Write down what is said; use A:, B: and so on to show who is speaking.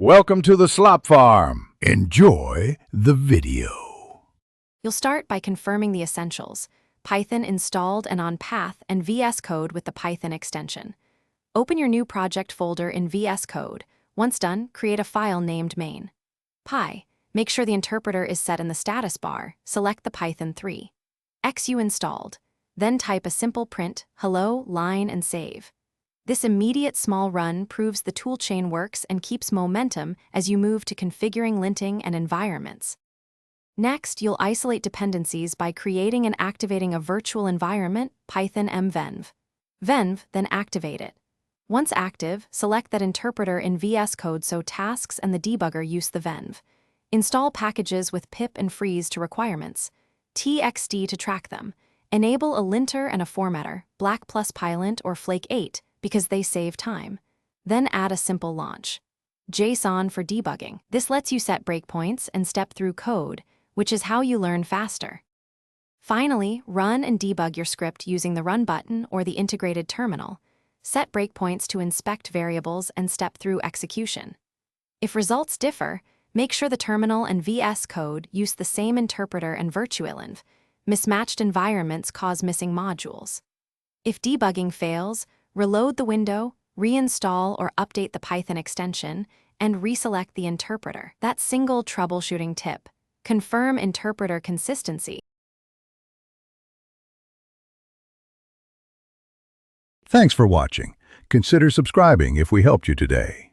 A: Welcome to the slop farm. Enjoy the video.
B: You'll start by confirming the essentials: Python installed and on path, and VS Code with the Python extension. Open your new project folder in VS Code. Once done, create a file named main. Py. Make sure the interpreter is set in the status bar. Select the Python 3. XU installed. Then type a simple print, hello, line, and save. This immediate small run proves the toolchain works and keeps momentum as you move to configuring linting and environments. Next, you'll isolate dependencies by creating and activating a virtual environment, Python mvenv. Venv, then activate it. Once active, select that interpreter in VS Code so tasks and the debugger use the venv. Install packages with pip and freeze to requirements. txd to track them. Enable a linter and a formatter, black plus pylint or flake 8, because they save time. Then add a simple launch. JSON for debugging. This lets you set breakpoints and step through code, which is how you learn faster. Finally, run and debug your script using the Run button or the integrated terminal. Set breakpoints to inspect variables and step through execution. If results differ, make sure the terminal and VS Code use the same interpreter and virtualenv. Mismatched environments cause missing modules. If debugging fails, reload the window, reinstall or update the Python extension, and reselect the interpreter. That single troubleshooting tip. Confirm interpreter consistency.
A: Thanks for watching. Consider subscribing if we helped you today.